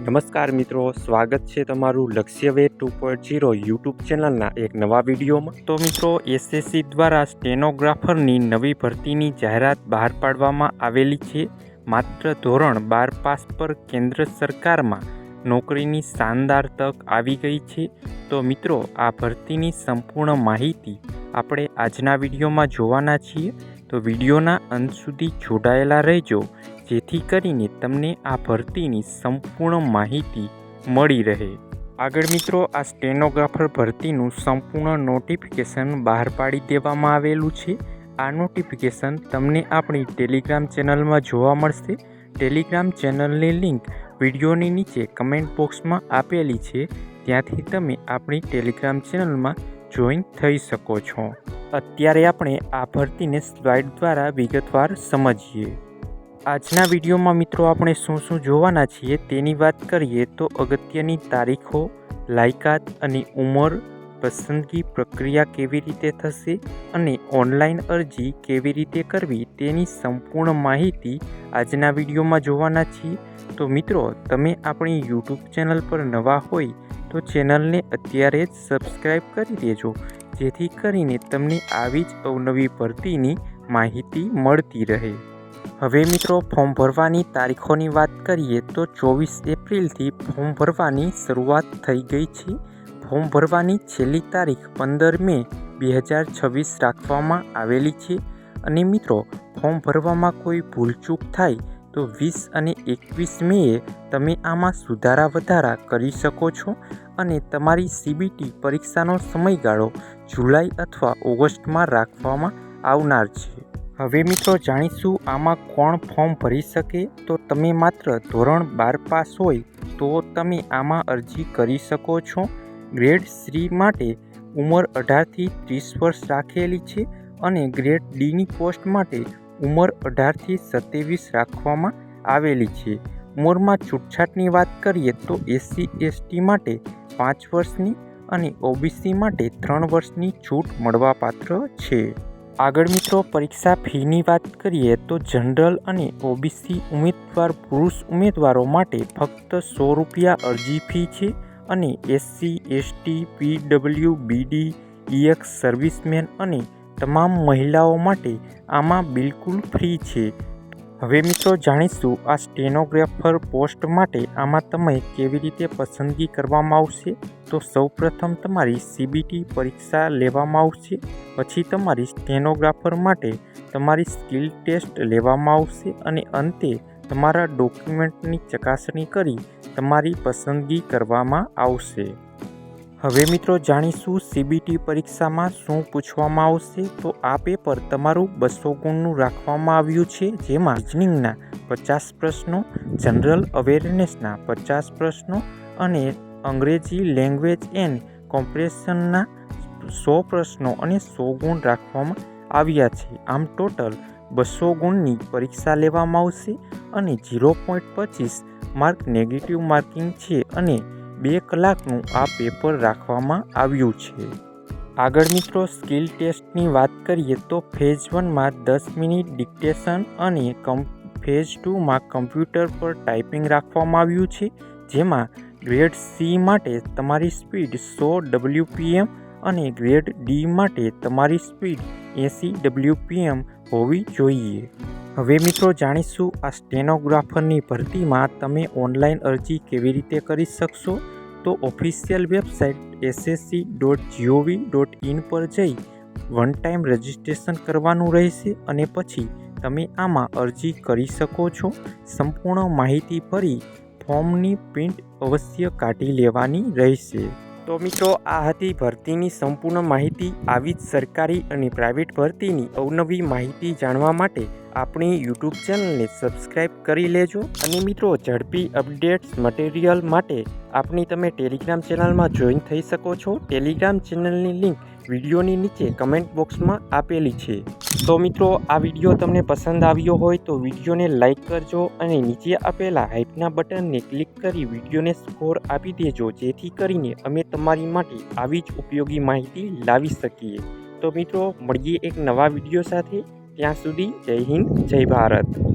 નમસ્કાર મિત્રો, સ્વાગત છે તમારું લક્ષ્યવે 2.0 યુટ્યુબ ચેનલના એક નવા વિડીયોમાં। તો મિત્રો, એસએસસી દ્વારા સ્ટેનોગ્રાફરની નવી ભરતીની જાહેરાત બહાર પાડવામાં આવેલી છે। માત્ર ધોરણ 12 પાસ પર કેન્દ્ર સરકારમાં નોકરીની શાનદાર તક આવી ગઈ છે। તો મિત્રો, આ ભરતીની સંપૂર્ણ માહિતી આપણે આજના વિડીયોમાં જોવાના છીએ। તો વિડીયોના અંત સુધી જોડાયેલા રહેજો, જેથી કરીને તમને આ ભરતીની સંપૂર્ણ માહિતી મળી રહે। આગળ મિત્રો, આ સ્ટેનોગ્રાફર ભરતીનું સંપૂર્ણ નોટિફિકેશન બહાર પાડી દેવામાં આવેલું છે। આ નોટિફિકેશન તમને આપણી ટેલિગ્રામ ચેનલમાં જોવા મળશે। ટેલિગ્રામ ચેનલની લિંક વિડીયોની નીચે કમેન્ટ બોક્સમાં આપેલી છે, ત્યાંથી તમે આપણી ટેલિગ્રામ ચેનલમાં જોઈન થઈ શકો છો। અત્યારે આપણે આ ભરતીને સ્લાઇડ દ્વારા વિગતવાર સમજીએ। આજના વિડીયોમાં મિત્રો આપણે શું જોવાના છીએ તેની વાત કરીએ તો અગત્યની તારીખો, લાયકાત અને ઉંમર, પસંદગી પ્રક્રિયા કેવી રીતે થશે અને ઓનલાઈન અરજી કેવી રીતે કરવી તેની સંપૂર્ણ માહિતી આજના વિડીયોમાં જોવાના છીએ। તો મિત્રો, તમે આપણી યુટ્યુબ ચેનલ પર નવા હોય તો ચેનલને અત્યારે જ સબસ્ક્રાઈબ કરી દેજો, જેથી કરીને તમને આવી જ અવનવી ભરતીની માહિતી મળતી રહે। હવે મિત્રો, ફોર્મ ભરવાની તારીખોની વાત કરીએ તો 24 એપ્રિલથી ફોર્મ ભરવાની શરૂઆત થઈ ગઈ છે। ફોર્મ ભરવાની છેલ્લી તારીખ 15 મે 2026 રાખવામાં આવેલી છે અને મિત્રો, ફોર્મ ભરવામાં કોઈ ભૂલચૂક થાય તો 20 અને 21 મેએ તમે આમાં સુધારા વધારા કરી શકો છો અને તમારી સીબીટી પરીક્ષાનો સમયગાળો જુલાઈ અથવા ઓગસ્ટમાં રાખવામાં આવનાર છે। હવે મિત્રો, જાણીશું આમાં કોણ ફોર્મ ભરી શકે। તો તમે માત્ર ધોરણ 12 પાસ હોય તો તમે આમાં અરજી કરી શકો છો। ગ્રેડ સી માટે ઉંમર 18થી 30 વર્ષ રાખેલી છે અને ગ્રેડ ડીની પોસ્ટ માટે ઉંમર 18થી 27 રાખવામાં આવેલી છે। ઉંમરમાં છૂટછાટની વાત કરીએ તો SC/ST માટે 5 વર્ષની અને OBC માટે 3 વર્ષની છૂટ મળવાપાત્ર છે। આગળ મિત્રો, પરીક્ષા ફીની વાત કરીએ તો જનરલ અને OBC ઉમેદવાર પુરુષ ઉમેદવારો માટે ફક્ત ₹100 અરજી ફી છે અને SC/ST, PWBD, EX સર્વિસમેન અને તમામ મહિલાઓ માટે આમાં બિલકુલ ફ્રી છે। હવે મિત્રો, જાણીશું આ સ્ટેનોગ્રાફર પોસ્ટ માટે આમાં તમે કેવી રીતે પસંદગી કરવામાં આવશે। તો સૌપ્રથમ તમારી સીબીટી પરીક્ષા લેવામાં આવશે, પછી તમારી સ્ટેનોગ્રાફર માટે તમારી સ્કિલ ટેસ્ટ લેવામાં આવશે અને અંતે તમારા ડોક્યુમેન્ટની ચકાસણી કરી તમારી પસંદગી કરવામાં આવશે। હવે મિત્રો, જાણીશું સીબીટી પરીક્ષામાં શું પૂછવામાં આવશે। તો આ પેપર તમારું 200 ગુણનું રાખવામાં આવ્યું છે, જેમાં રિઝનિંગના 50 પ્રશ્નો, જનરલ અવેરનેસના 50 પ્રશ્નો અને અંગ્રેજી લેંગ્વેજ એન્ડ કોમ્પ્રેહેન્શનના 100 પ્રશ્નો અને 100 ગુણ રાખવામાં આવ્યા છે। આમ ટોટલ 200 ગુણની પરીક્ષા લેવામાં આવશે અને 0.25 માર્ક નેગેટિવ માર્કિંગ છે અને 2 કલાકનું આ પેપર રાખવામાં આવ્યું છે। આગળ મિત્રો, સ્કિલ ટેસ્ટની વાત કરીએ તો ફેઝ 1માં 10 મિનિટ ડિક્ટેશન અને ફેઝ 2માં કમ્પ્યુટર પર ટાઈપિંગ રાખવામાં આવ્યું છે, જેમાં ગ્રેડ સી માટે તમારી સ્પીડ 100 WPM અને ગ્રેડ ડી માટે તમારી સ્પીડ 80 WPM હોવી જોઈએ। હવે મિત્રો, જાણીશું આ સ્ટેનોગ્રાફરની ભરતીમાં તમે ઓનલાઈન અરજી કેવી રીતે કરી શકશો। તો ઓફિશિયલ વેબસાઇટ ssc.gov.in પર જઈ વન ટાઈમ રજિસ્ટ્રેશન કરવાનું રહેશે અને પછી તમે આમાં અરજી કરી શકો છો। સંપૂર્ણ માહિતી ભરી ફોર્મની પ્રિન્ટ અવશ્ય કાઢી લેવાની રહેશે। તો મિત્રો, આ હતી ભરતીની સંપૂર્ણ માહિતી। આવી જ સરકારી અને પ્રાઇવેટ ભરતીની અવનવી માહિતી જાણવા માટે આપણી યુટ્યુબ ચેનલને સબસ્ક્રાઈબ કરી લેજો અને મિત્રો, ઝડપી અપડેટ્સ મટીરિયલ માટે આપણી તમે ટેલિગ્રામ ચેનલમાં જોઈન થઈ શકો છો। ટેલિગ્રામ ચેનલની લિંક વિડીયોની નીચે કમેન્ટ બોક્સમાં આપેલી છે। તો મિત્રો, આ વિડીયો તમને પસંદ આવ્યો હોય તો વિડીયોને લાઇક કરજો અને નીચે આપેલા હાઇપના બટનને ક્લિક કરી વિડીયોને સ્કોર આપી દેજો, જેથી કરીને અમે તમારી માટે આવી જ ઉપયોગી માહિતી લાવી શકીએ। તો મિત્રો, મળીએ એક નવા વિડીયો સાથે। ત્યાં સુધી જય હિન્દ, જય ભારત।